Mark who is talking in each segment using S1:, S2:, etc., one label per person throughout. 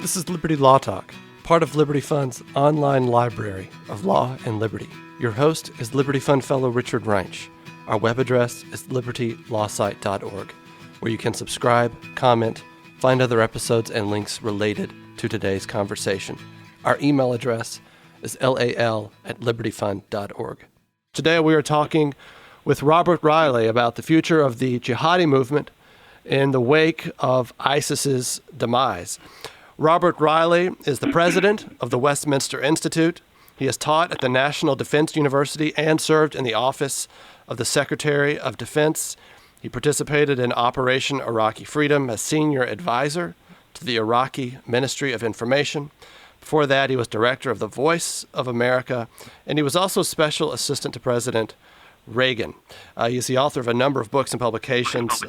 S1: This is Liberty Law Talk, part of Liberty Fund's online library of law and liberty. Your host is Liberty Fund fellow Richard Reinsch. Our web address is libertylawsite.org, where you can subscribe, comment, find other episodes and links related to today's conversation. Our email address is lal@libertyfund.org. Today we are talking with Robert Reilly about the future of the jihadi movement in the wake of ISIS's demise. Robert Reilly is the president of the Westminster Institute. He has taught at the National Defense University and served in the office of the Secretary of Defense. He participated in Operation Iraqi Freedom as senior advisor to the Iraqi Ministry of Information. Before that, he was director of the Voice of America, and he was also special assistant to President Reagan. He is the author of a number of books and publications.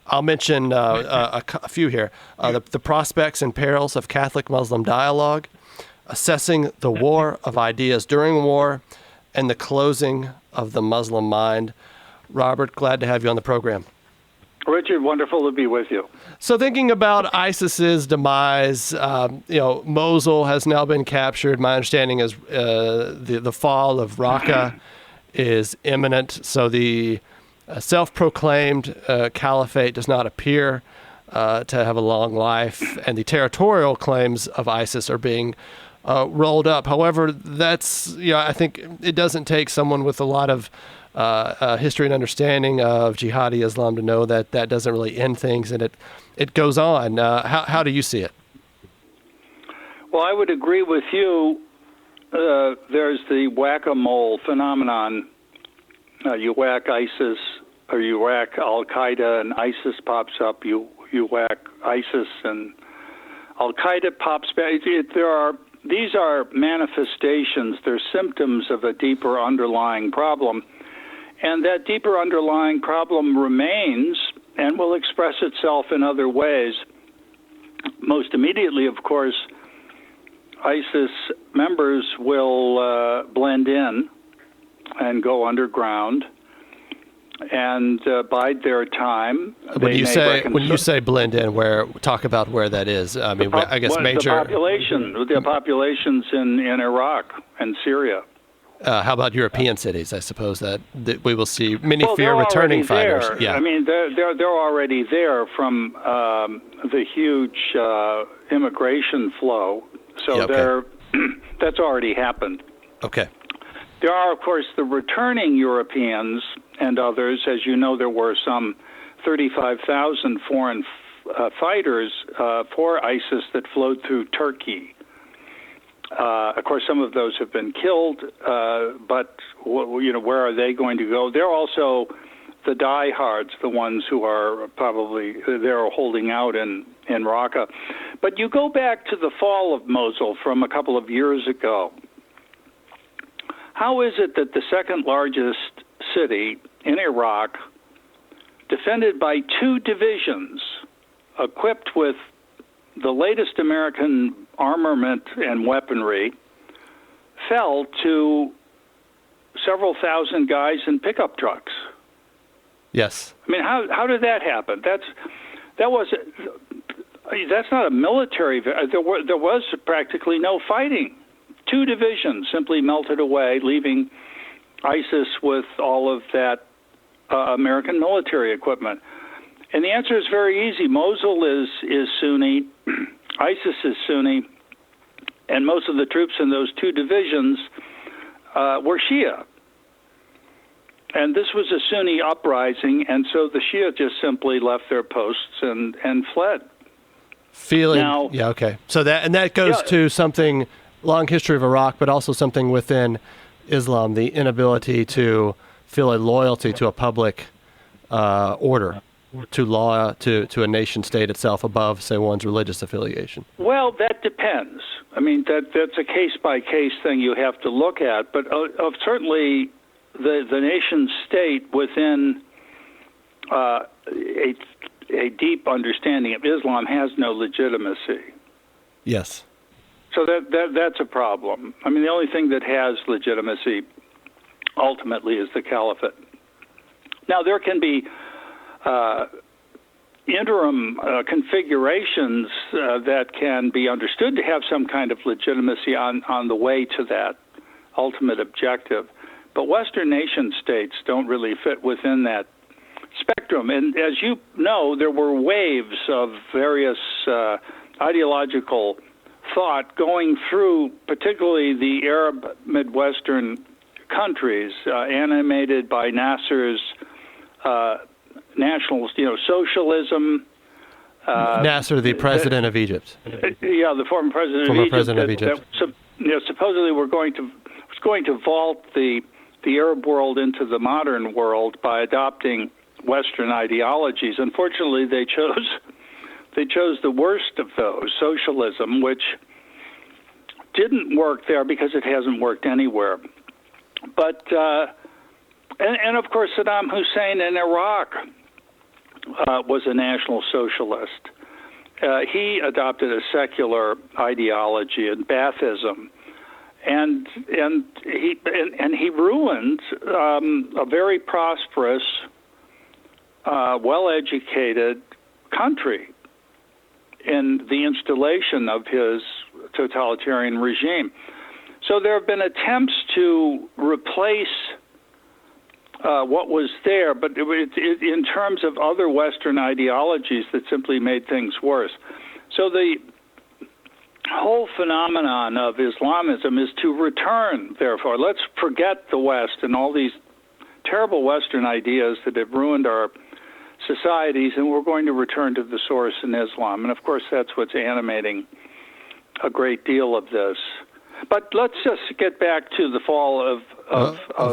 S1: I'll mention a few here. The Prospects and Perils of Catholic-Muslim Dialogue, Assessing the War of Ideas During War, and The Closing of the Muslim Mind. Robert, glad to have you on the program.
S2: Richard, wonderful to be with you.
S1: So thinking about ISIS's demise, Mosul has now been captured. My understanding is the fall of Raqqa is imminent. So the self-proclaimed caliphate does not appear to have a long life, and the territorial claims of ISIS are being rolled up. However, I think it doesn't take someone with a lot of history and understanding of jihadi Islam to know that that doesn't really end things, and it goes on. How do you see it?
S2: Well, I would agree with you. There's the whack-a-mole phenomenon. You whack ISIS, or you whack Al-Qaeda, and ISIS pops up. You whack ISIS, and Al-Qaeda pops back. These are manifestations. They're symptoms of a deeper underlying problem. And that deeper underlying problem remains and will express itself in other ways. Most immediately, of course, ISIS members will blend in and go underground and bide their time.
S1: When you say blend in, talk about where that is. I mean, I guess major
S2: the populations in Iraq and Syria.
S1: How about European cities? I suppose that we will see many returning fighters.
S2: Yeah, I mean they're already there from the huge immigration flow. So that's already happened.
S1: Okay.
S2: There are, of course, the returning Europeans and others. As you know, there were some 35,000 foreign fighters for ISIS that flowed through Turkey. Of course, some of those have been killed, but where are they going to go? They're also the diehards, the ones who are probably they're holding out in Raqqa. But you go back to the fall of Mosul from a couple of years ago. How is it that the second largest city in Iraq, defended by two divisions, equipped with the latest American armament and weaponry, fell to several thousand guys in pickup trucks?
S1: Yes.
S2: I mean, how did that happen? That's not a military. There was practically no fighting. Two divisions simply melted away, leaving ISIS with all of that American military equipment. And the answer is very easy. Mosul is Sunni, ISIS is Sunni, and most of the troops in those two divisions were Shia. And this was a Sunni uprising, and so the Shia just simply left their posts and fled.
S1: So that goes to something, long history of Iraq, but also something within Islam, the inability to feel a loyalty to a public order, to law, to a nation state itself above, say, one's religious affiliation.
S2: Well, that depends. I mean, that's a case-by-case thing you have to look at, but certainly the nation state within a deep understanding of Islam has no legitimacy.
S1: Yes.
S2: So that's a problem. I mean, the only thing that has legitimacy ultimately is the caliphate. Now, there can be interim configurations that can be understood to have some kind of legitimacy on the way to that ultimate objective. But Western nation states don't really fit within that spectrum. And as you know, there were waves of various ideological thought going through particularly the Arab Midwestern countries, animated by Nasser's national, socialism.
S1: Nasser, the president of Egypt.
S2: Yeah, the former president of Egypt. Supposedly was going to vault the Arab world into the modern world by adopting Western ideologies. Unfortunately, they chose the worst of those, socialism, which didn't work there because it hasn't worked anywhere. But and of course, Saddam Hussein in Iraq was a national socialist. He adopted a secular ideology and Baathism, and he ruined a very prosperous, well-educated country in the installation of his totalitarian regime. So there have been attempts to replace what was there, but in terms of other Western ideologies that simply made things worse. So the whole phenomenon of Islamism is to return, therefore. Let's forget the West and all these terrible Western ideas that have ruined our societies, and we're going to return to the source in Islam. And, of course, that's what's animating a great deal of this. But let's just get back to the fall of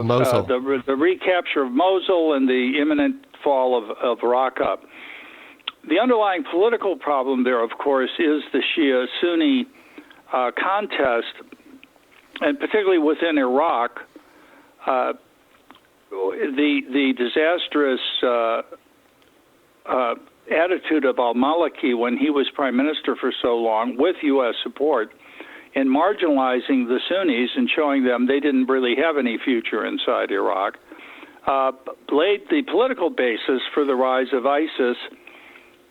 S1: Mosul.
S2: The recapture of Mosul and the imminent fall of Raqqa. The underlying political problem there, of course, is the Shia-Sunni contest, and particularly within Iraq, the disastrous attitude of al-Maliki when he was prime minister for so long, with U.S. support, in marginalizing the Sunnis and showing them they didn't really have any future inside Iraq, laid the political basis for the rise of ISIS.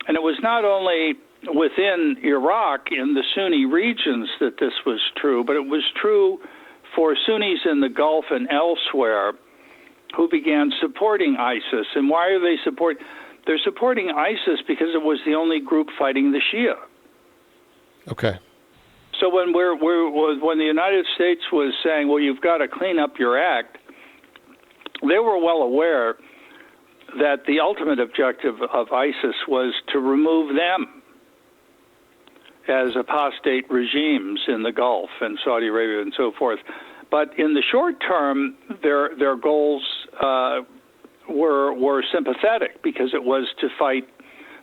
S2: And it was not only within Iraq in the Sunni regions that this was true, but it was true for Sunnis in the Gulf and elsewhere who began supporting ISIS. And why are they supporting? They're supporting ISIS because it was the only group fighting the Shia.
S1: Okay.
S2: So when when the United States was saying, well, you've got to clean up your act, they were well aware that the ultimate objective of ISIS was to remove them as apostate regimes in the Gulf and Saudi Arabia and so forth. But in the short term, their goals were sympathetic because it was to fight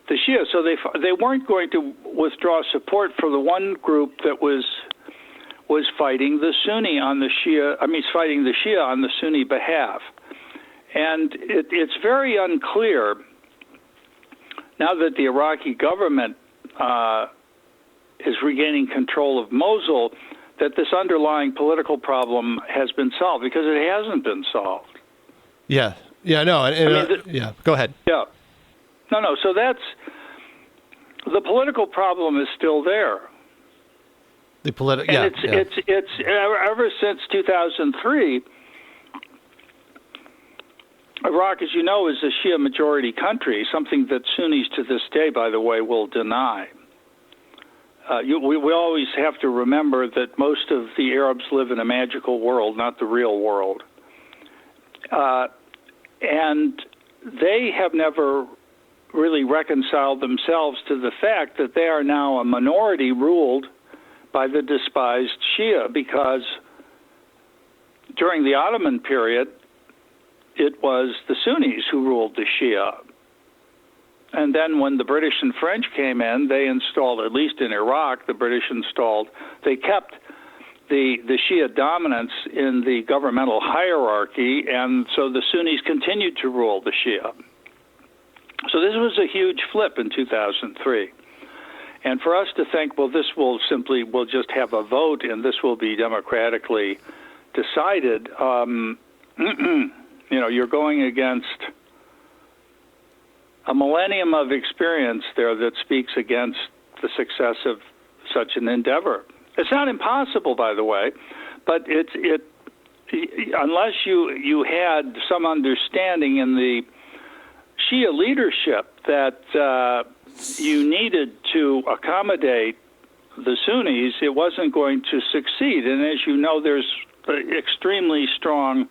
S2: the Shia. So they weren't going to withdraw support for the one group that was fighting the Sunni on the Shia. Fighting the Shia on the Sunni behalf. And it's very unclear now that the Iraqi government is regaining control of Mosul that this underlying political problem has been solved, because it hasn't been solved.
S1: Yeah. No. Yeah. Go ahead.
S2: Yeah. No. So that's the political problem is still there. It's ever since 2003. Iraq, as you know, is a Shia majority country, something that Sunnis to this day, by the way, will deny. We always have to remember that most of the Arabs live in a magical world, not the real world. And they have never really reconciled themselves to the fact that they are now a minority ruled by the despised Shia, because during the Ottoman period, it was the Sunnis who ruled the Shia. And then when the British and French came in, they installed, at least in Iraq, they kept the Shia dominance in the governmental hierarchy, and so the Sunnis continued to rule the Shia. So this was a huge flip in 2003. And for us to think, well, we'll just have a vote and this will be democratically decided, you're going against a millennium of experience there that speaks against the success of such an endeavor. It's not impossible, by the way, but unless you had some understanding in the Shia leadership that you needed to accommodate the Sunnis, it wasn't going to succeed. And as you know, there's an extremely strong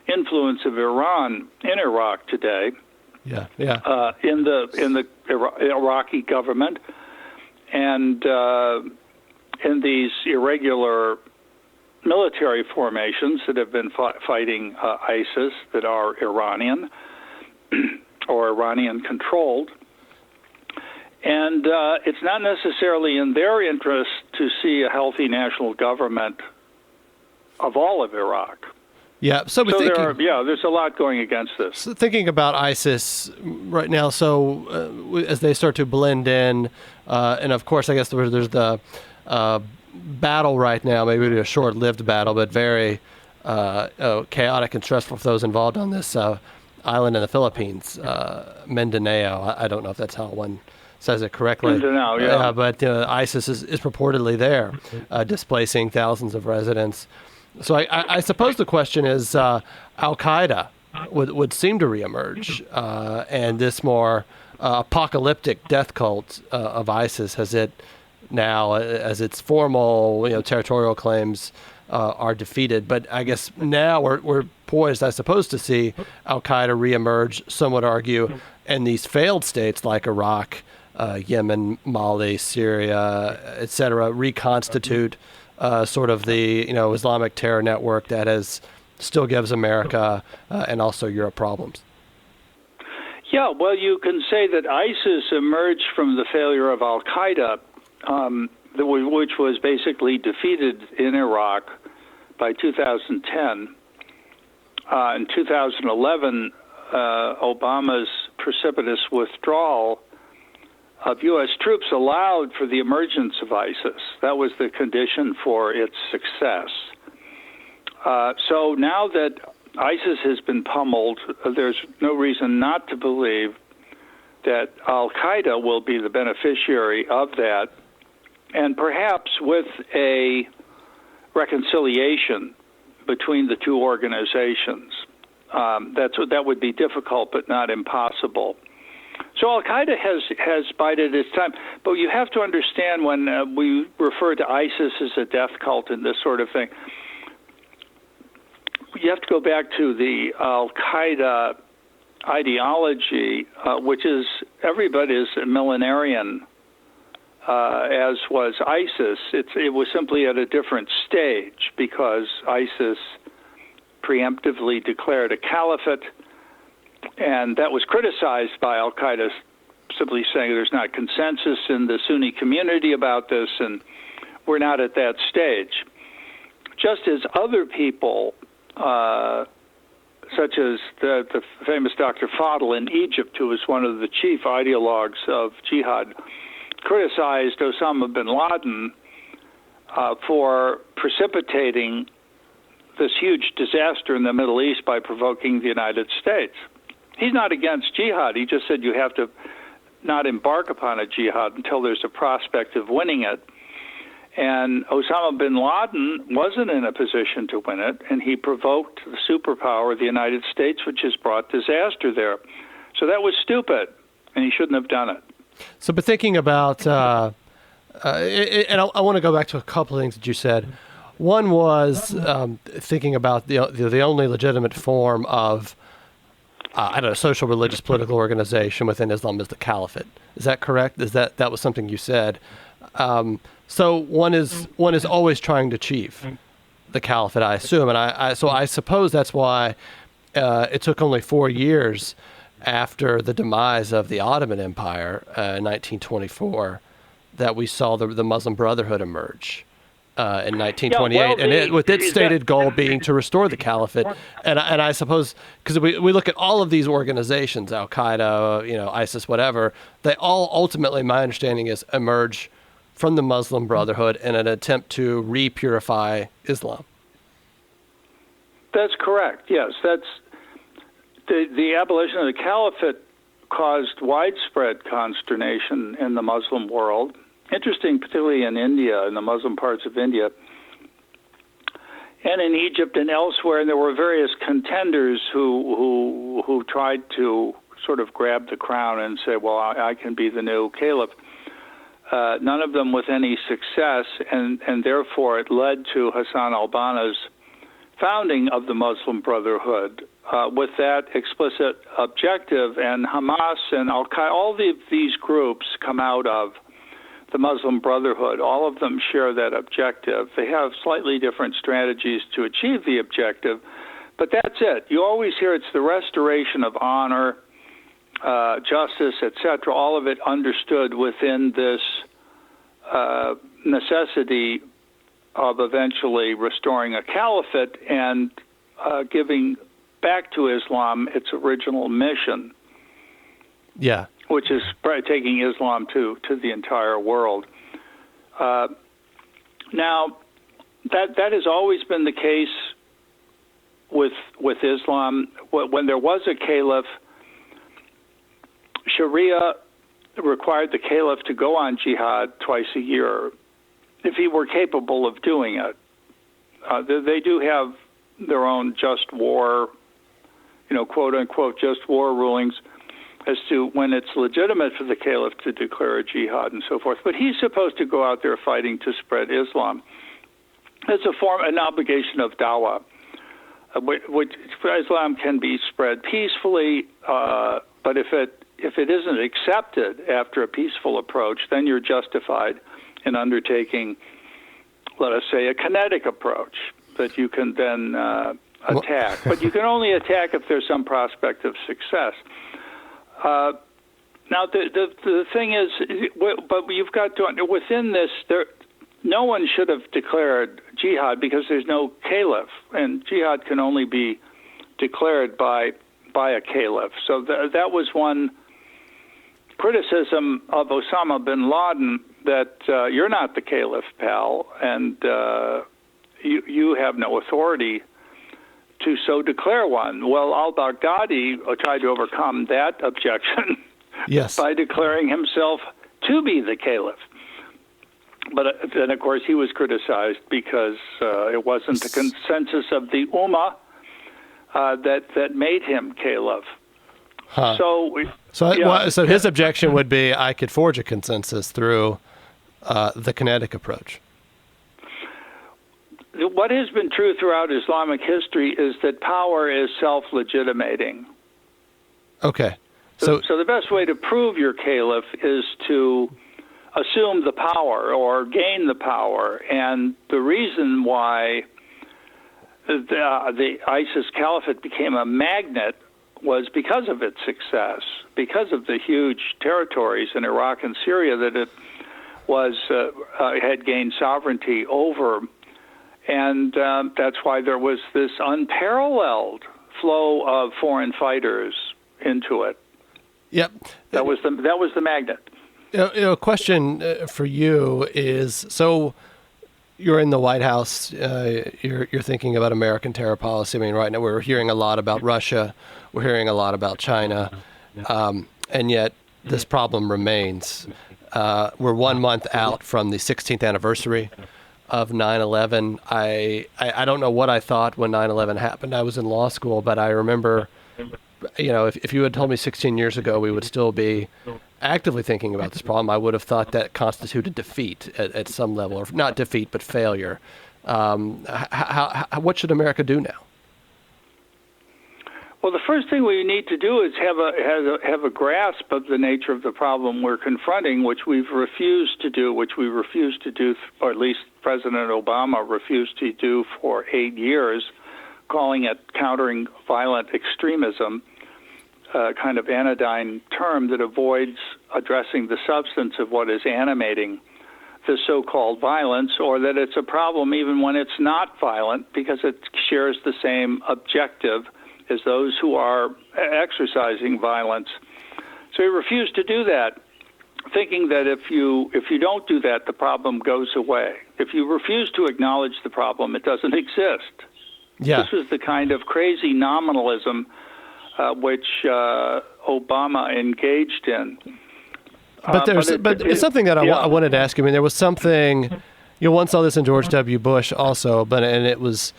S2: influence of Iran in Iraq today.
S1: Yeah.
S2: In the Iraqi government, and in these irregular military formations that have been fighting ISIS that are Iranian or Iranian controlled. And it's not necessarily in their interest to see a healthy national government of all of Iraq.
S1: Yeah,
S2: there's a lot going against this.
S1: So thinking about ISIS right now, as they start to blend in, and of course, I guess there's the battle right now, maybe a short-lived battle, but very chaotic and stressful for those involved on this island in the Philippines, Mindanao. I don't know if that's how one says it correctly.
S2: Mindanao, yeah.
S1: But ISIS is purportedly there, displacing thousands of residents. So I suppose the question is, Al-Qaeda would seem to reemerge, and this more apocalyptic death cult of ISIS, has it now, as its formal territorial claims are defeated. But I guess now we're poised, I suppose, to see Al-Qaeda reemerge, some would argue, and these failed states like Iraq, Yemen, Mali, Syria, etc., reconstitute sort of the Islamic terror network that still gives America and also Europe problems.
S2: Yeah, well, you can say that ISIS emerged from the failure of Al-Qaeda, which was basically defeated in Iraq by 2010. In 2011, Obama's precipitous withdrawal of U.S. troops allowed for the emergence of ISIS. That was the condition for its success. So now that ISIS has been pummeled, there's no reason not to believe that Al-Qaeda will be the beneficiary of that, and perhaps with a reconciliation between the two organizations. That would be difficult, but not impossible. So Al-Qaeda has bided its time, but you have to understand when we refer to ISIS as a death cult and this sort of thing, you have to go back to the Al-Qaeda ideology, which is everybody's a millenarian, as was ISIS. It was simply at a different stage because ISIS preemptively declared a caliphate, and that was criticized by Al-Qaeda, simply saying there's not consensus in the Sunni community about this, and we're not at that stage. Just as other people, such as the famous Dr. Fadl in Egypt, who was one of the chief ideologues of jihad, criticized Osama bin Laden for precipitating this huge disaster in the Middle East by provoking the United States. He's not against jihad. He just said you have to not embark upon a jihad until there's a prospect of winning it. And Osama bin Laden wasn't in a position to win it, and he provoked the superpower of the United States, which has brought disaster there. So that was stupid, and he shouldn't have done it.
S1: So, but thinking about, and I want to go back to a couple of things that you said. One was thinking about the only legitimate form of, social, religious, political organization within Islam is the caliphate. Is that correct? That was something you said? So one is always trying to achieve the caliphate, I assume, and I suppose that's why it took only 4 years after the demise of the Ottoman Empire in 1924 that we saw the Muslim Brotherhood emerge in 1928, with its stated goal being to restore the caliphate. And I suppose because we look at all of these organizations, Al Qaeda, ISIS, whatever, they all ultimately, my understanding is, emerge from the Muslim Brotherhood in an attempt to re-purify Islam.
S2: That's correct. Yes, that's the abolition of the caliphate caused widespread consternation in the Muslim world. Interesting, particularly in India, in the Muslim parts of India, and in Egypt and elsewhere. And there were various contenders who tried to sort of grab the crown and say, well, I can be the new caliph. None of them with any success, and therefore it led to Hassan al-Banna's founding of the Muslim Brotherhood with that explicit objective. And Hamas and Al-Qaeda, all these groups come out of the Muslim Brotherhood. All of them share that objective. They have slightly different strategies to achieve the objective, but that's it. You always hear it's the restoration of honor, justice, etc., all of it understood within this necessity of eventually restoring a caliphate and giving back to Islam its original mission.
S1: Yeah.
S2: Which is taking Islam to the entire world. Now, that has always been the case with Islam. When there was a caliph, Sharia required the caliph to go on jihad twice a year if he were capable of doing it. They do have their own just war, quote unquote, just war rulings as to when it's legitimate for the caliph to declare a jihad and so forth. But he's supposed to go out there fighting to spread Islam. It's an obligation of dawah, which Islam can be spread peacefully, but if it isn't accepted after a peaceful approach, then you're justified in undertaking, let us say, a kinetic approach that you can then attack. But you can only attack if there's some prospect of success. Now, the thing is, but you've got to, within this, no one should have declared jihad because there's no caliph, and jihad can only be declared by a caliph. So that was one criticism of Osama bin Laden, that you're not the caliph, pal, and you have no authority to so declare one. Well, al-Baghdadi tried to overcome that objection by declaring himself to be the caliph. But then, of course, he was criticized because it wasn't the consensus of the Ummah that made him caliph.
S1: Huh. So his objection would be, I could forge a consensus through the kinetic approach.
S2: What has been true throughout Islamic history is that power is self-legitimating.
S1: Okay.
S2: So the best way to prove you're caliph is to assume the power or gain the power. And the reason why the ISIS caliphate became a magnet was because of its success, because of the huge territories in Iraq and Syria that it had gained sovereignty over. And that's why there was this unparalleled flow of foreign fighters into it.
S1: Yep.
S2: That was the magnet.
S1: A question for you is, so you're in the White House, you're thinking about American terror policy. I mean, right now we're hearing a lot about Russia, we're hearing a lot about China, and yet this problem remains. We're 1 month out from the 16th anniversary of 9/11. I don't know what I thought when 9/11 happened. I was in law school, but I remember, if you had told me 16 years ago we would still be actively thinking about this problem, I would have thought that constituted defeat at some level, or not defeat, but failure. What should America do now?
S2: Well, the first thing we need to do is have a grasp of the nature of the problem we're confronting, which we've refused to do, or at least President Obama refused to do for 8 years, calling it countering violent extremism, a kind of anodyne term that avoids addressing the substance of what is animating the so-called violence, or that it's a problem even when it's not violent because it shares the same objective as those who are exercising violence. So he refused to do that, thinking that if you don't do that, the problem goes away. If you refuse to acknowledge the problem, it doesn't exist.
S1: Yeah.
S2: This is the kind of crazy nominalism which Obama engaged in.
S1: But it's something that I wanted to ask you. I mean, there was something, one saw this in George W. Bush also, and it was,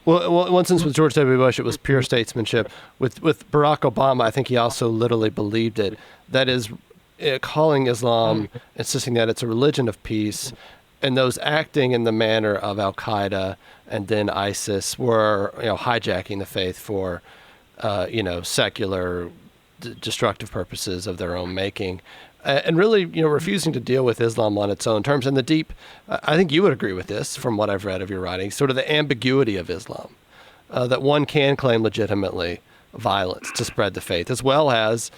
S1: one sense with George W. Bush, it was pure statesmanship. With Barack Obama, I think he also literally believed it. That is, calling Islam, insisting that it's a religion of peace, and those acting in the manner of Al-Qaeda and then ISIS were, hijacking the faith for, secular, destructive purposes of their own making. And really, refusing to deal with Islam on its own terms. And the deep, I think you would agree with this from what I've read of your writings, sort of the ambiguity of Islam, that one can claim legitimately violence to spread the faith, as well as,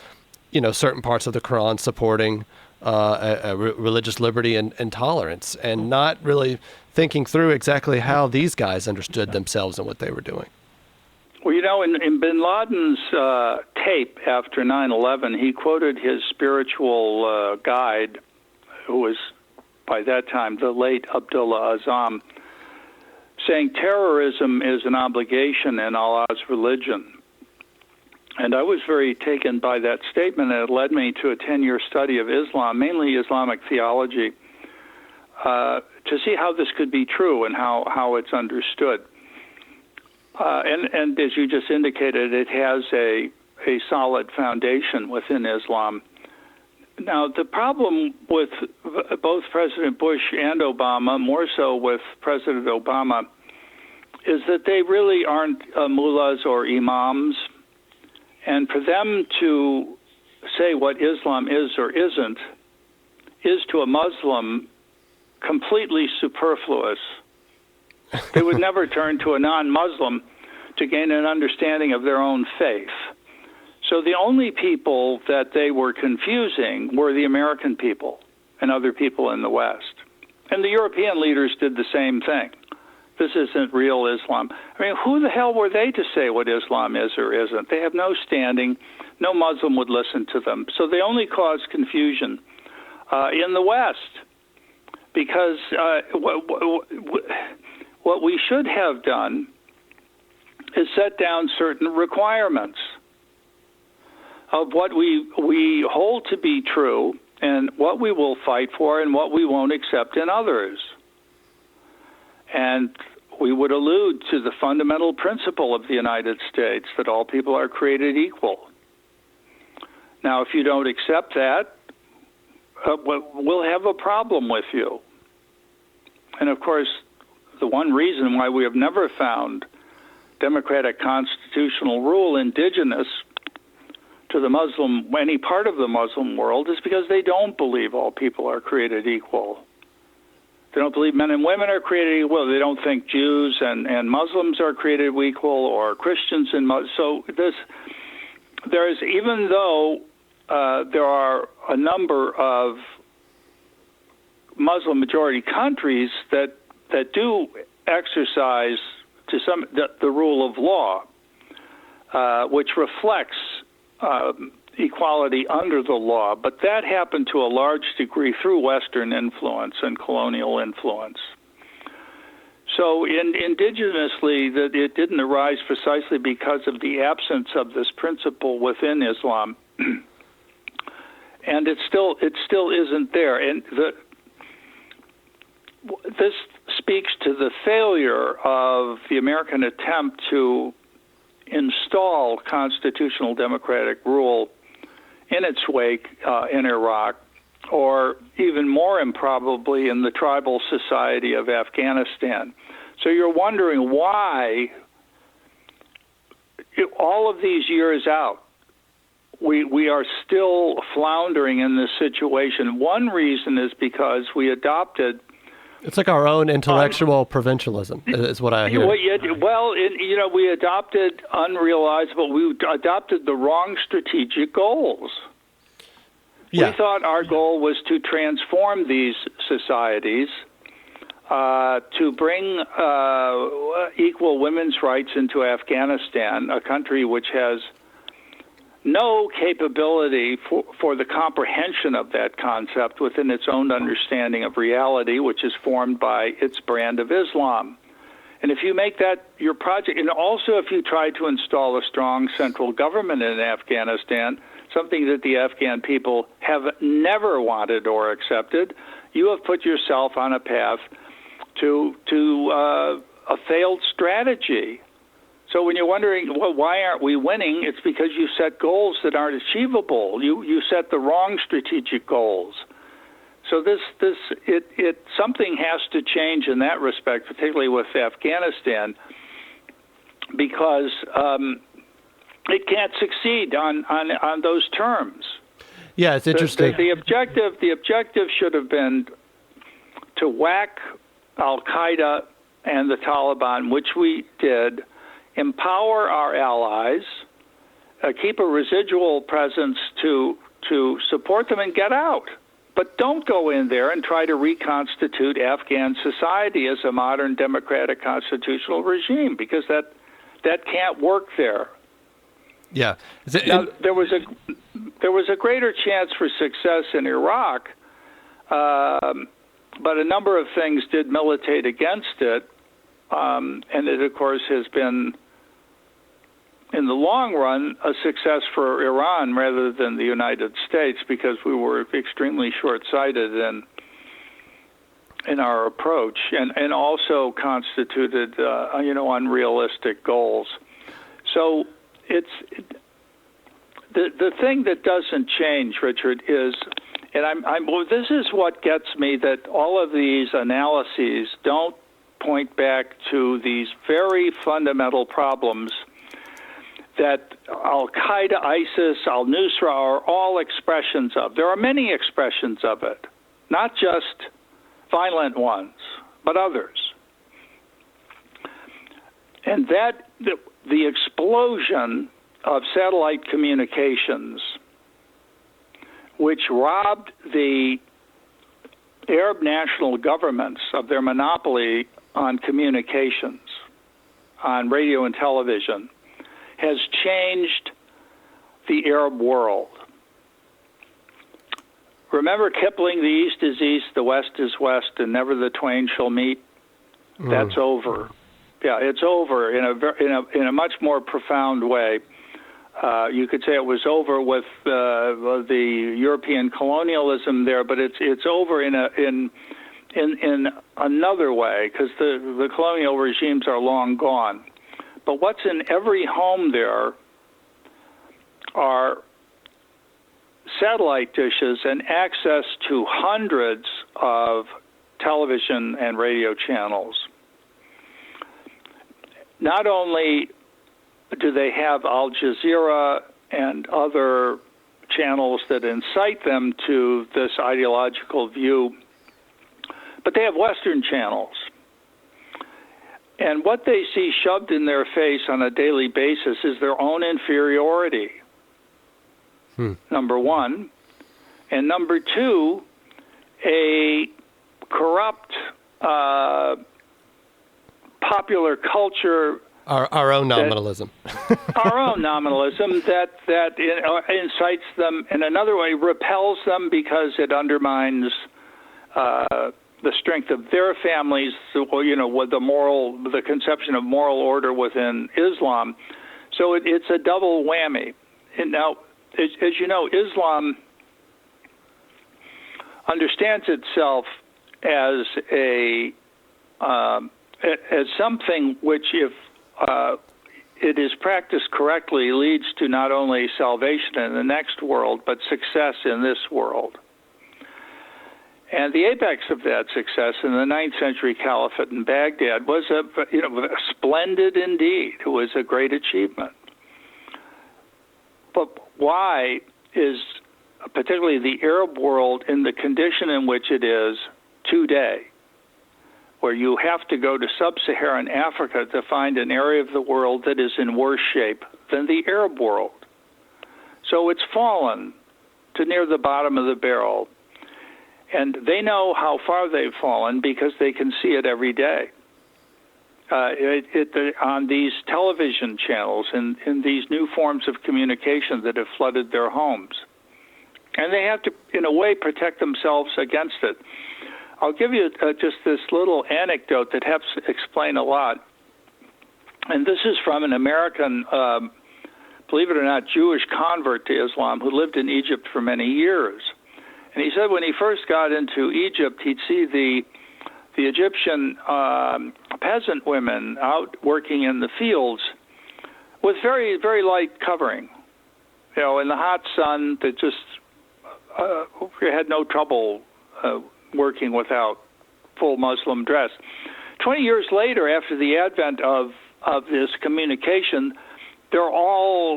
S1: certain parts of the Quran supporting religious liberty and tolerance, and not really thinking through exactly how these guys understood themselves and what they were doing.
S2: Well, in bin Laden's tape after 9/11, he quoted his spiritual guide, who was, by that time, the late Abdullah Azzam, saying terrorism is an obligation in Allah's religion. And I was very taken by that statement, and it led me to a 10-year study of Islam, mainly Islamic theology, to see how this could be true and how it's understood. And as you just indicated, it has a solid foundation within Islam. Now, the problem with both President Bush and Obama, more so with President Obama, is that they really aren't mullahs or imams. And for them to say what Islam is or isn't is to a Muslim completely superfluous. They would never turn to a non-Muslim to gain an understanding of their own faith. So the only people that they were confusing were the American people and other people in the West. And the European leaders did the same thing. This isn't real Islam. I mean, who the hell were they to say what Islam is or isn't? They have no standing. No Muslim would listen to them. So they only cause confusion in the West, because what we should have done is set down certain requirements of what we hold to be true and what we will fight for and what we won't accept in others. And we would allude to the fundamental principle of the United States, that all people are created equal. Now, if you don't accept that, we'll have a problem with you. And of course, the one reason why we have never found democratic constitutional rule indigenous to the Muslim, any part of the Muslim world, is because they don't believe all people are created equal. They don't believe men and women are created equal. They don't think Jews and Muslims are created equal, or Christians and Muslims. So there's, even though there are a number of Muslim majority countries that do exercise to some the rule of law, which reflects equality under the law, but that happened to a large degree through Western influence and colonial influence. So indigenously, that it didn't arise precisely because of the absence of this principle within Islam, and it still isn't there. And this speaks to the failure of the American attempt to install constitutional democratic rule in its wake in Iraq, or even more improbably in the tribal society of Afghanistan. So you're wondering why, all of these years out, we are still floundering in this situation. One reason is because we adopted...
S1: It's like our own intellectual provincialism, is what I hear.
S2: Well, we adopted unrealizable. We adopted the wrong strategic goals. Yeah. We thought our goal was to transform these societies, to bring equal women's rights into Afghanistan, a country which has no capability for the comprehension of that concept within its own understanding of reality, which is formed by its brand of Islam. And if you make that your project, and also if you try to install a strong central government in Afghanistan, something that the Afghan people have never wanted or accepted, you have put yourself on a path to a failed strategy. So when you're wondering, well, why aren't we winning? It's because you set goals that aren't achievable. You set the wrong strategic goals. So something has to change in that respect, particularly with Afghanistan, because it can't succeed on those terms.
S1: Yeah, it's interesting.
S2: The objective should have been to whack Al-Qaeda and the Taliban, which we did, empower our allies, keep a residual presence to support them, and get out. But don't go in there and try to reconstitute Afghan society as a modern democratic constitutional regime, because that can't work there.
S1: Yeah.
S2: Now, there was a greater chance for success in Iraq, but a number of things did militate against it, and it, of course, has been, in the long run, a success for Iran rather than the United States, because we were extremely short-sighted in our approach, and also constituted, unrealistic goals. So the thing that doesn't change, Richard, is, and this is what gets me, that all of these analyses don't point back to these very fundamental problems that Al-Qaeda, ISIS, al-Nusra are all expressions of. There are many expressions of it, not just violent ones, but others. And that the explosion of satellite communications, which robbed the Arab national governments of their monopoly on communications, on radio and television, has changed the Arab world. Remember Kipling, the East is East, the West is West, and never the twain shall meet? That's over. Yeah, it's over in a much more profound way. You could say it was over with the European colonialism there, but it's over in another way, because the colonial regimes are long gone. But what's in every home there are satellite dishes and access to hundreds of television and radio channels. Not only do they have Al Jazeera and other channels that incite them to this ideological view, but they have Western channels. And what they see shoved in their face on a daily basis is their own inferiority, number one. And number two, a corrupt popular culture.
S1: Our own nominalism.
S2: Our own nominalism that incites them, in another way, repels them, because it undermines the strength of their families, with the conception of moral order within Islam. So it's a double whammy. And now, as you know, Islam understands itself as as something which, if it is practiced correctly, leads to not only salvation in the next world, but success in this world. And the apex of that success in the 9th century caliphate in Baghdad was splendid indeed. It was a great achievement. But why is particularly the Arab world in the condition in which it is today, where you have to go to sub-Saharan Africa to find an area of the world that is in worse shape than the Arab world? So it's fallen to near the bottom of the barrel. And they know how far they've fallen because they can see it every day on these television channels and in these new forms of communication that have flooded their homes. And they have to, in a way, protect themselves against it. I'll give you just this little anecdote that helps explain a lot. and this is from an American, believe it or not, Jewish convert to Islam who lived in Egypt for many years. And he said when he first got into Egypt, he'd see the Egyptian peasant women out working in the fields with very, very light covering. You know, in the hot sun, that just had no trouble working without full Muslim dress. 20 years later, after the advent of this communication, they're all,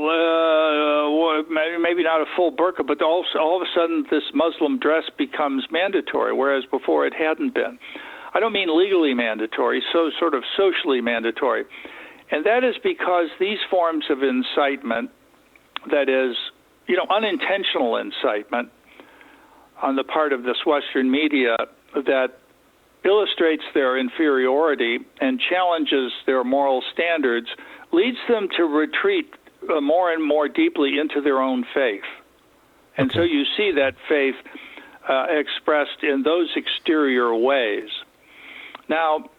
S2: maybe not a full burqa, but also all of a sudden this Muslim dress becomes mandatory, whereas before it hadn't been. I don't mean legally mandatory, so sort of socially mandatory. And that is because these forms of incitement, that is, you know, unintentional incitement on the part of this Western media that illustrates their inferiority and challenges their moral standards, leads them to retreat more and more deeply into their own faith. And so you see that faith expressed in those exterior ways. Now,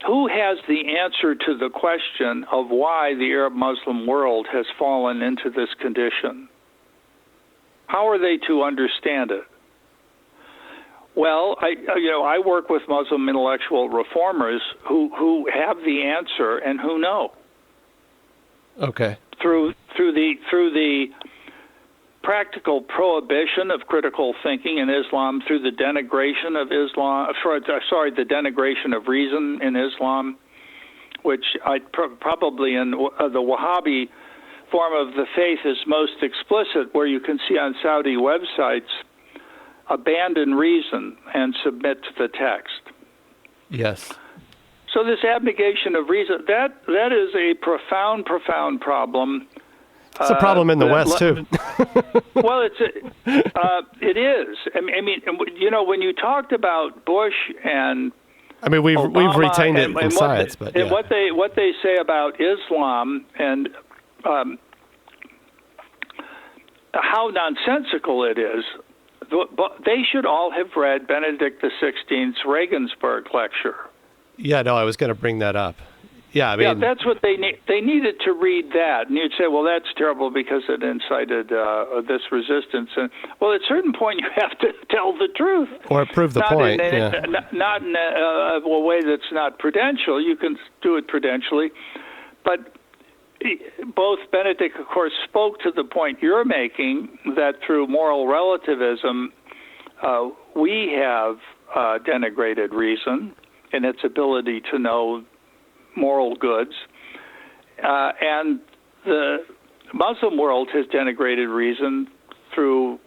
S2: who has the answer to the question of why the Arab Muslim world has fallen into this condition? How are they to understand it? Well, I work with Muslim intellectual reformers who have the answer and who know.
S1: Okay.
S2: Through the practical prohibition of critical thinking in Islam, through the denigration of Islam, the denigration of reason in Islam, which probably in the Wahhabi form of the faith is most explicit, where you can see on Saudi websites, abandon reason and submit to the text.
S1: Yes.
S2: So this abnegation of reason, that is a profound problem.
S1: It's a problem in the West, too.
S2: Well, it is. I mean, you know, when you talked about Bush and
S1: we've
S2: Obama
S1: retained it in science, but yeah.
S2: And what they say about Islam and how nonsensical it is, they should all have read Benedict XVI's Regensburg lecture.
S1: Yeah, no, I was going to bring that up. Yeah, I mean,
S2: that's what they need. They needed to read that, and you'd say, "Well, that's terrible because it incited this resistance." And well, at a certain point, you have to tell the truth
S1: or prove the point.
S2: Not in a way that's not prudential. You can do it prudentially, but both Benedict, of course, spoke to the point you're making that through moral relativism, we have denigrated reason in its ability to know moral goods, and the Muslim world has denigrated reason through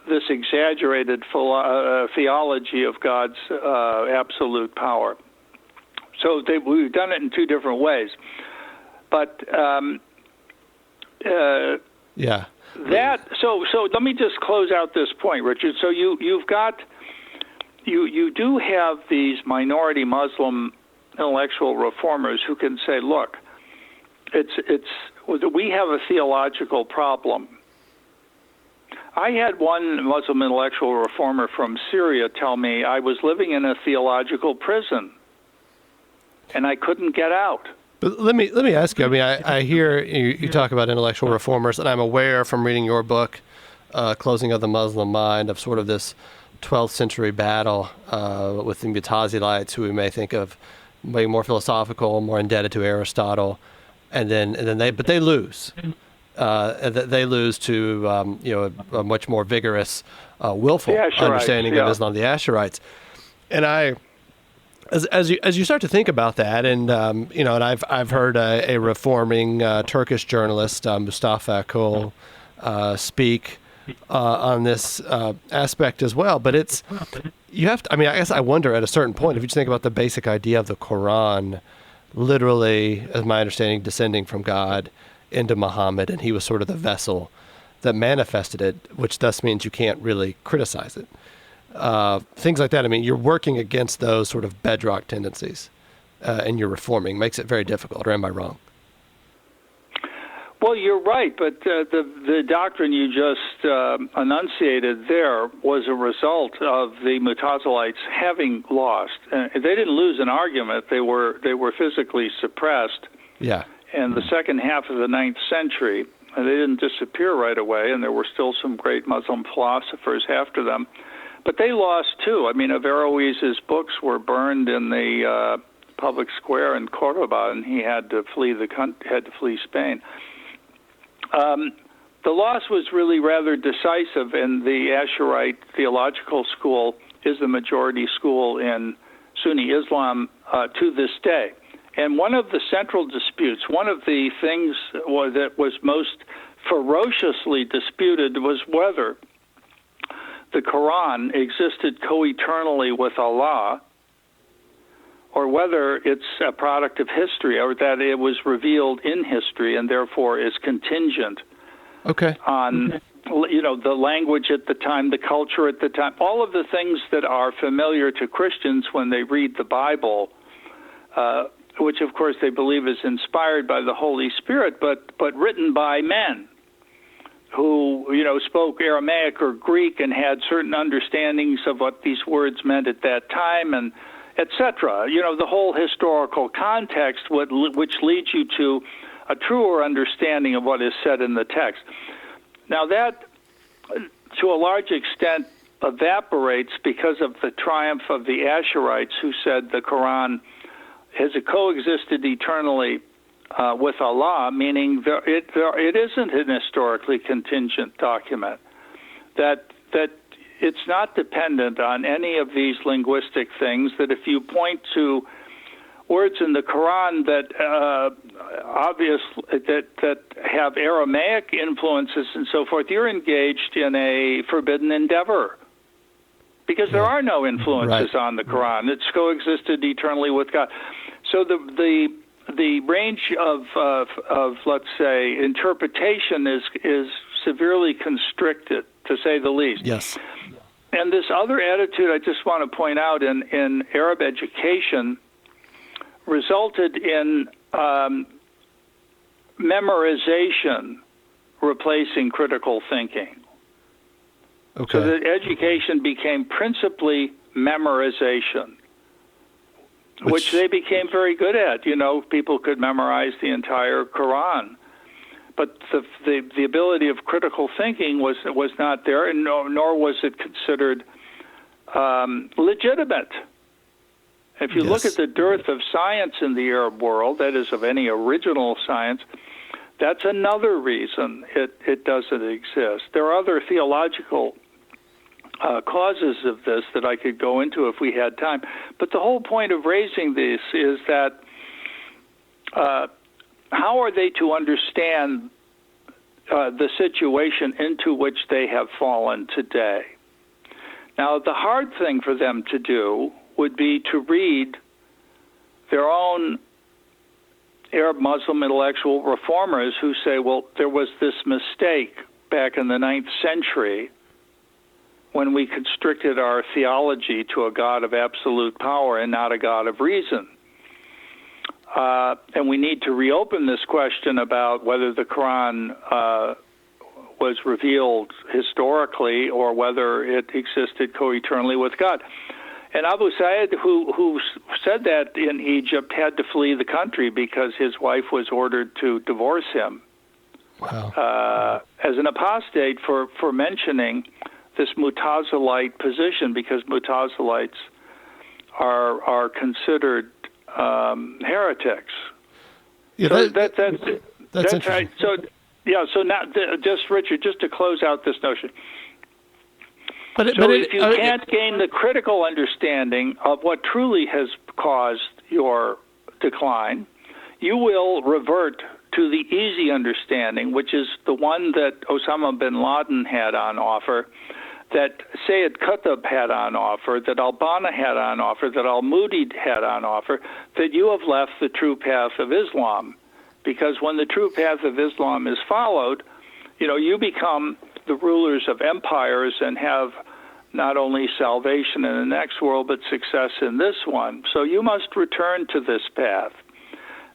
S2: this exaggerated theology of God's absolute power. So we've done it in two different ways. But
S1: yeah.
S2: So let me just close out this point, Richard. So you do have these minority Muslim intellectual reformers who can say, look, we have a theological problem. I had one Muslim intellectual reformer from Syria tell me I was living in a theological prison and I couldn't get out.
S1: But let me ask you. I mean, I hear you talk about intellectual reformers, and I'm aware from reading your book, Closing of the Muslim Mind, of sort of this 12th century battle with the Mutazilites, who we may think of being more philosophical, more indebted to Aristotle, and then they lose. They lose to a much more vigorous, willful understanding of Islam, the Ash'arites, and As you start to think about that, and and I've heard a reforming Turkish journalist, Mustafa Akul, speak on this aspect as well. But you have to. I mean, I guess I wonder at a certain point if you just think about the basic idea of the Quran, literally, as my understanding, descending from God into Muhammad, and he was sort of the vessel that manifested it, which thus means you can't really criticize it. Things like that. I mean, you're working against those sort of bedrock tendencies, and you're reforming. Makes it very difficult, or am I wrong?
S2: Well, you're right, but the doctrine you just enunciated there was a result of the Mutazilites having lost. They didn't lose an argument; they were physically suppressed.
S1: Yeah.
S2: In the second half of the 9th century, and they didn't disappear right away, and there were still some great Muslim philosophers after them. But they lost too. I mean, Averroes's books were burned in the public square in Cordoba, and he had to flee Spain. The loss was really rather decisive, and the Asharite theological school is the majority school in Sunni Islam to this day. And one of the central disputes, one of the things that was most ferociously disputed was whether the Quran existed co-eternally with Allah, or whether it's a product of history, or that it was revealed in history and therefore is contingent on the language at the time, the culture at the time, all of the things that are familiar to Christians when they read the Bible, which of course they believe is inspired by the Holy Spirit, but written by men who spoke Aramaic or Greek and had certain understandings of what these words meant at that time, and etc. The whole historical context, which leads you to a truer understanding of what is said in the text. Now that, to a large extent, evaporates because of the triumph of the Asherites, who said the Quran has coexisted eternally with Allah, meaning it isn't an historically contingent document, that it's not dependent on any of these linguistic things, that if you point to words in the Quran that that have Aramaic influences and so forth, you're engaged in a forbidden endeavor, because there are no influences on the Quran. It's coexisted eternally with God. So the range of let's say interpretation is severely constricted, to say the least.
S1: Yes.
S2: And this other attitude I just want to point out in Arab education resulted in memorization replacing critical thinking.
S1: Okay.
S2: So that education became principally memorization, which they became very good at. People could memorize the entire Quran, but the ability of critical thinking was not there, and nor was it considered legitimate. If you look at the dearth of science in the Arab world, that is, of any original science, that's another reason it doesn't exist. There are other theological causes of this that I could go into if we had time. But the whole point of raising this is that how are they to understand the situation into which they have fallen today? Now, the hard thing for them to do would be to read their own Arab Muslim intellectual reformers who say, well, there was this mistake back in the 9th century when we constricted our theology to a God of absolute power and not a God of reason. And we need to reopen this question about whether the Quran was revealed historically or whether it existed co-eternally with God. And Abu Sa'id, who said that in Egypt, had to flee the country because his wife was ordered to divorce him.
S1: Wow.
S2: As an apostate for mentioning this Mutazilite position, because Mutazilites are considered heretics.
S1: Yeah,
S2: so
S1: that's interesting.
S2: right. So now, just Richard, just to close out this notion. If you can't gain the critical understanding of what truly has caused your decline, you will revert to the easy understanding, which is the one that Osama bin Laden had on offer, that Sayyid Qutb had on offer, that al-Banna had on offer, that al-Mudi had on offer, that you have left the true path of Islam. Because when the true path of Islam is followed, you become the rulers of empires and have not only salvation in the next world, but success in this one. So you must return to this path.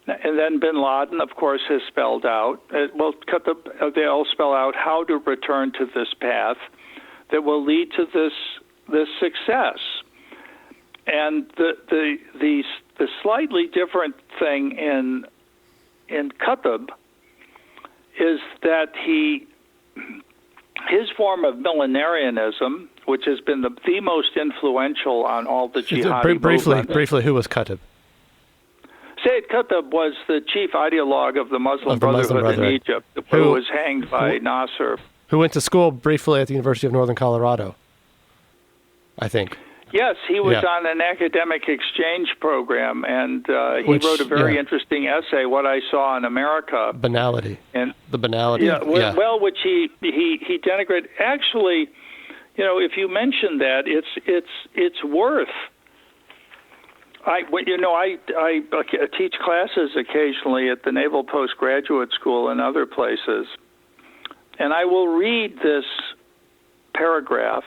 S2: And then Bin Laden, of course, has spelled out. They'll spell out how to return to this path that will lead to this success. And the slightly different thing in Qutb is that his form of millenarianism, which has been the most influential on all the jihadi movements.
S1: Briefly, who was Qutb?
S2: Sayyid Qutb was the chief ideologue of the Muslim Brotherhood in Egypt, who was hanged by Nasser.
S1: Who went to school briefly at the University of Northern Colorado, I think.
S2: Yes, he was on an academic exchange program, and he wrote a very interesting essay, What I Saw in America.
S1: Banality.
S2: And
S1: the banality.
S2: Well, which he denigrated. Actually, if you mention that, it's worth. I teach classes occasionally at the Naval Postgraduate School and other places, and I will read this paragraph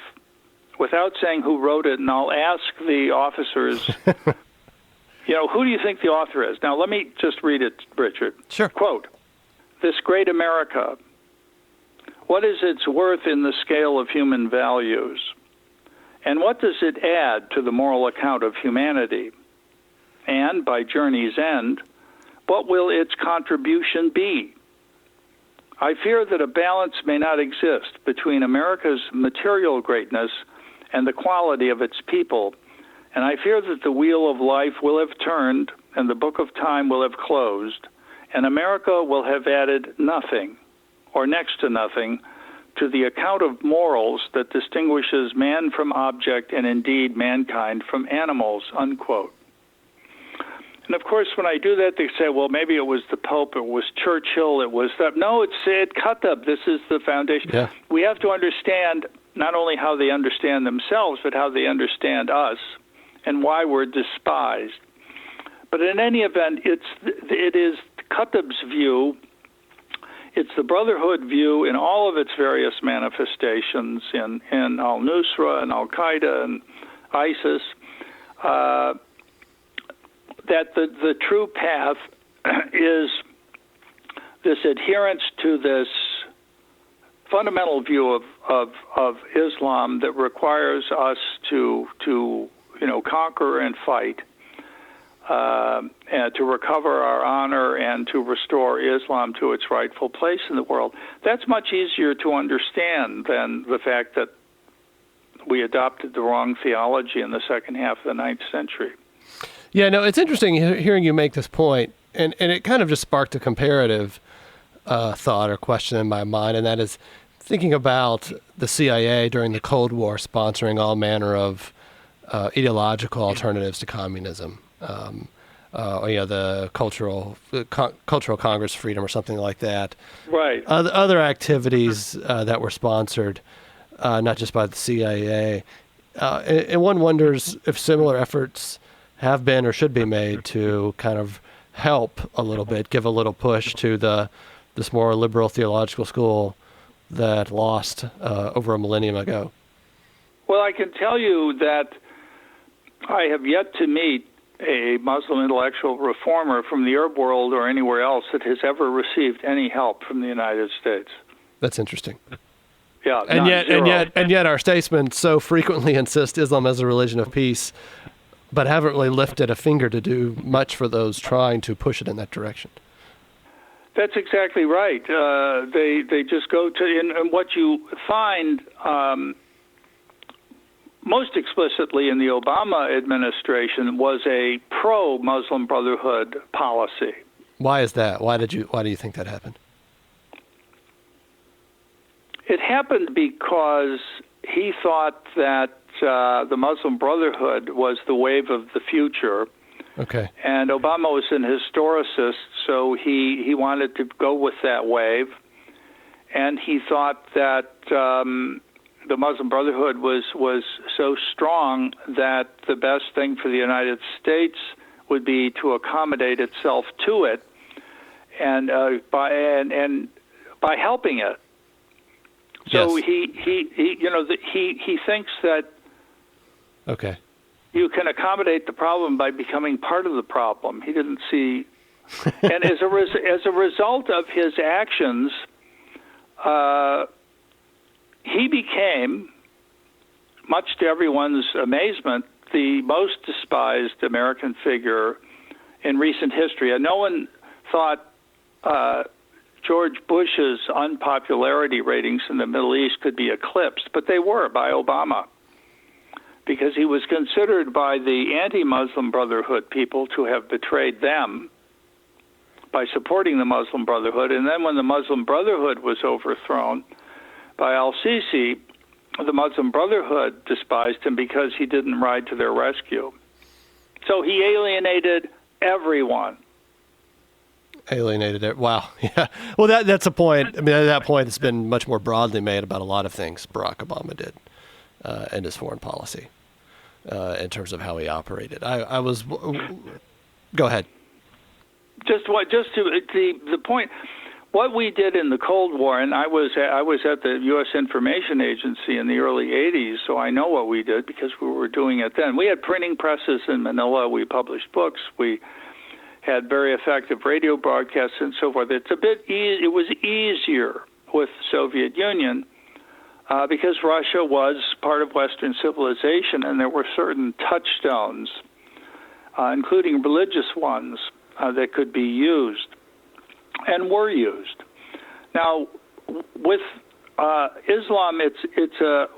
S2: without saying who wrote it, and I'll ask the officers, who do you think the author is? Now, let me just read it, Richard.
S1: Sure.
S2: Quote, "This great America, what is its worth in the scale of human values? And what does it add to the moral account of humanity? And, by journey's end, what will its contribution be? I fear that a balance may not exist between America's material greatness and the quality of its people, and I fear that the wheel of life will have turned and the book of time will have closed, and America will have added nothing, or next to nothing, to the account of morals that distinguishes man from object and indeed mankind from animals," unquote. And of course, when I do that, they say, well, maybe it was the Pope, it was Churchill, it was that. No, it's Sayyid Qutb. This is the foundation.
S1: Yeah.
S2: We have to understand not only how they understand themselves, but how they understand us and why we're despised. But in any event, it is Qutb's view. It's the Brotherhood view in all of its various manifestations in al-Nusra and al-Qaeda and ISIS, that the true path is this adherence to this fundamental view of Islam that requires us to conquer and fight, and to recover our honor and to restore Islam to its rightful place in the world. That's much easier to understand than the fact that we adopted the wrong theology in the second half of the 9th century.
S1: Yeah, no, it's interesting hearing you make this point, and it kind of just sparked a comparative thought or question in my mind, and that is thinking about the CIA during the Cold War sponsoring all manner of ideological alternatives to communism, the Cultural Congress Freedom or something like that.
S2: Right.
S1: Other activities that were sponsored, not just by the CIA, and one wonders if similar efforts have been or should be made to kind of help a little bit, give a little push to this more liberal theological school that lost over a millennium ago.
S2: Well, I can tell you that I have yet to meet a Muslim intellectual reformer from the Arab world or anywhere else that has ever received any help from the United States.
S1: That's interesting.
S2: Yeah,
S1: and yet our statesmen so frequently insist Islam as a religion of peace, but haven't really lifted a finger to do much for those trying to push it in that direction.
S2: That's exactly right. They just go to, and what you find most explicitly in the Obama administration was a pro-Muslim Brotherhood policy.
S1: Why is that? Why do you think that happened?
S2: It happened because he thought that the Muslim Brotherhood was the wave of the future.
S1: Okay.
S2: And Obama was an historicist, so he wanted to go with that wave. And he thought that the Muslim Brotherhood was so strong that the best thing for the United States would be to accommodate itself to it, and by helping it. So
S1: yes.
S2: he thinks that
S1: okay.
S2: you can accommodate the problem by becoming part of the problem. He didn't see And as a result of his actions, he became, much to everyone's amazement, the most despised American figure in recent history. And no one thought George Bush's unpopularity ratings in the Middle East could be eclipsed, but they were by Obama, because he was considered by the anti-Muslim Brotherhood people to have betrayed them by supporting the Muslim Brotherhood. And then when the Muslim Brotherhood was overthrown by al-Sisi, the Muslim Brotherhood despised him because he didn't ride to their rescue. So he alienated everyone.
S1: Alienated it. Wow. Yeah. Well, that's a point. I mean, at that point, it's been much more broadly made about a lot of things Barack Obama did and his foreign policy in terms of how he operated. I was. Go ahead.
S2: Just to the point. What we did in the Cold War, and I was at the U.S. Information Agency in the early '80s, so I know what we did because we were doing it then. We had printing presses in Manila. We published books. We had very effective radio broadcasts and so forth. It's a bit it was easier with the Soviet Union because Russia was part of Western civilization, and there were certain touchstones, including religious ones, that could be used and were used. Now, with Islam, it's a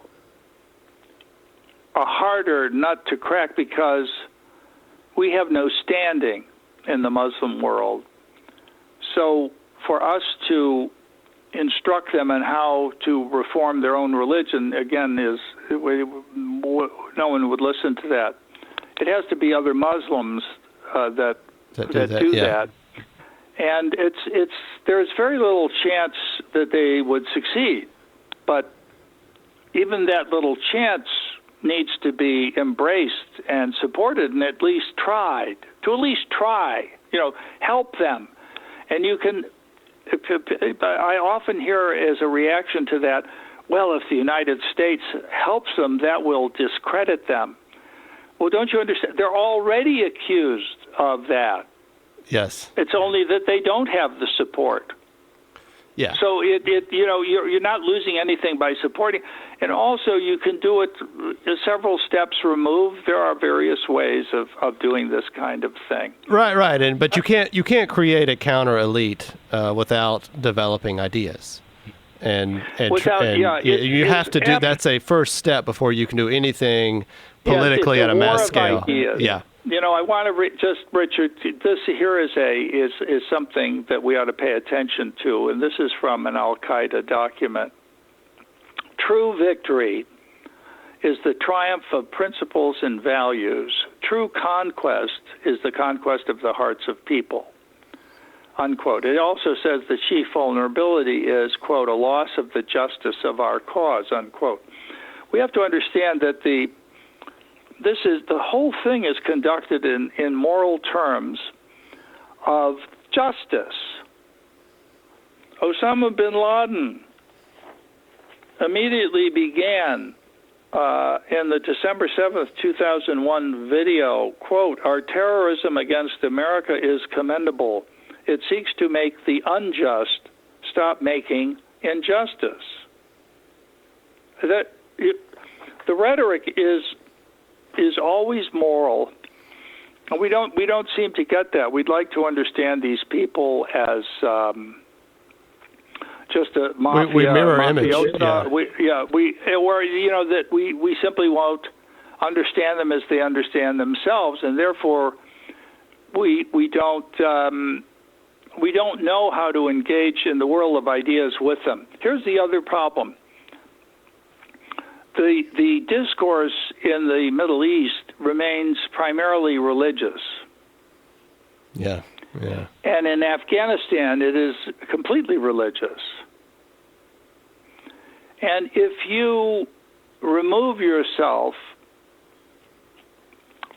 S2: harder nut to crack because we have no standing in the Muslim world. So for us to instruct them on how to reform their own religion, again, no one would listen to that. It has to be other Muslims that do that. And there's very little chance that they would succeed. But even that little chance needs to be embraced and supported and at least tried. To at least try, help them. And you can, I often hear as a reaction to that, well, if the United States helps them, that will discredit them. Well, don't you understand? They're already accused of that.
S1: Yes.
S2: It's only that they don't have the support.
S1: Yeah.
S2: So you're not losing anything by supporting, and also you can do it several steps removed. There are various ways of doing this kind of thing.
S1: Right, but you can't create a counter elite without developing ideas, and you have to do. That's a first step before you can do anything politically at a mass scale. Yeah.
S2: I want to Richard. This here is something that we ought to pay attention to, and this is from an Al-Qaeda document. True victory is the triumph of principles and values. True conquest is the conquest of the hearts of people. Unquote. It also says the chief vulnerability is, quote, a loss of the justice of our cause, unquote. We have to understand that the whole thing is conducted in moral terms of justice. Osama bin Laden immediately began in the December 7th, 2001 video, quote, our terrorism against America is commendable. It seeks to make the unjust stop making injustice. The rhetoric is always moral. We don't seem to get that. We'd like to understand these people as just a mafia.
S1: We mirror image.
S2: That we simply won't understand them as they understand themselves, and therefore we don't know how to engage in the world of ideas with them. Here's the other problem. The discourse in the Middle East remains primarily religious.
S1: Yeah.
S2: And in Afghanistan, it is completely religious. And if you remove yourself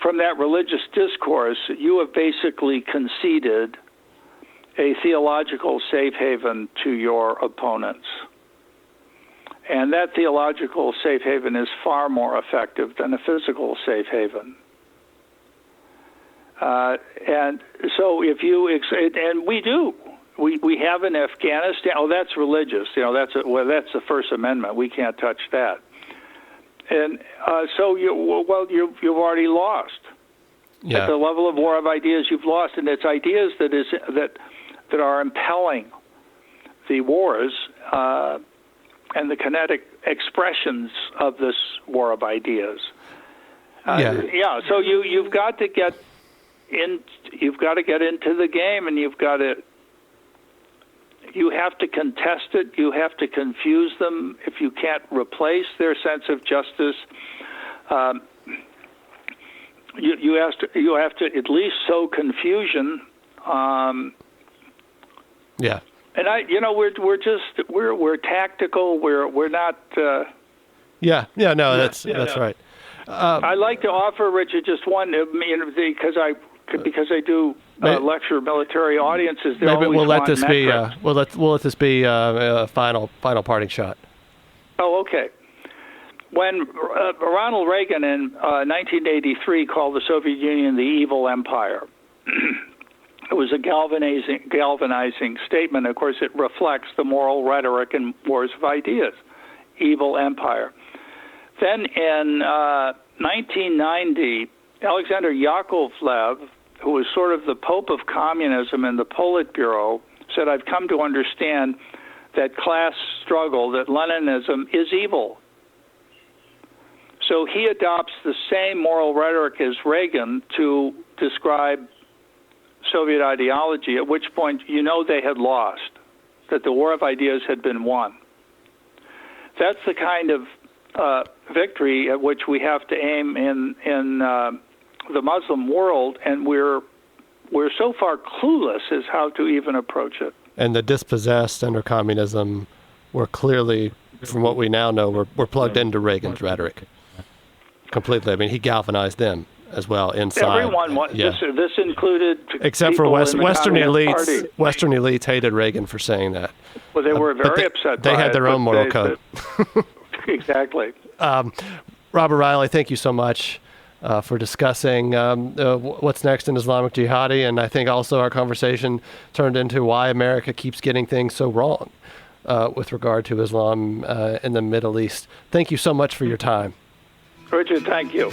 S2: from that religious discourse, you have basically conceded a theological safe haven to your opponents. And that theological safe haven is far more effective than a physical safe haven. And so if you, and we do, we have in Afghanistan, that's religious, that's the First Amendment. We can't touch that. And so you've already lost.
S1: Yeah.
S2: At the level of war of ideas, you've lost, and it's ideas that are impelling the wars and the kinetic expressions of this war of ideas. So you've got to get in. You've got to get into the game, and you have to contest it. You have to confuse them. If you can't replace their sense of justice, you have to at least sow confusion.
S1: Yeah.
S2: And we're tactical. We're not.
S1: That's right.
S2: I'd like to offer Richard just one, because I do lecture military audiences.
S1: Maybe we'll let this be. We'll let this be a final parting shot.
S2: Oh, okay. When Ronald Reagan in 1983 called the Soviet Union the evil empire, it was a galvanizing statement. Of course, it reflects the moral rhetoric in wars of ideas, evil empire. Then in 1990, Alexander Yakovlev, who was sort of the Pope of communism in the Politburo, said, "I've come to understand that class struggle, that Leninism is evil." So he adopts the same moral rhetoric as Reagan to describe Soviet ideology, at which point they had lost, that the war of ideas had been won. That's the kind of victory at which we have to aim in the Muslim world, and we're so far clueless as how to even approach it.
S1: And the dispossessed under communism were clearly, from what we now know, were plugged into Reagan's rhetoric completely. I mean, he galvanized them as well inside.
S2: Everyone, this included,
S1: except for Western elites.
S2: Party.
S1: Western elites hated Reagan for saying that.
S2: Well, they were very upset.
S1: They had their own moral code.
S2: Exactly.
S1: Robert Reilly, thank you so much for discussing what's next in Islamic Jihadi, and I think also our conversation turned into why America keeps getting things so wrong with regard to Islam in the Middle East. Thank you so much for your time.
S2: Richard, thank you.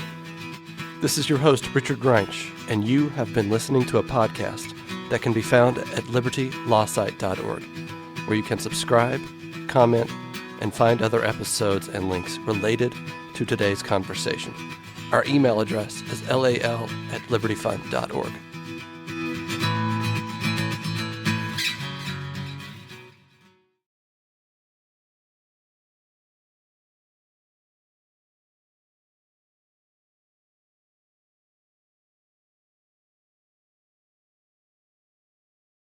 S1: This is your host, Richard Grinch, and you have been listening to a podcast that can be found at libertylawsite.org, where you can subscribe, comment, and find other episodes and links related to today's conversation. Our email address is lal@libertyfund.org.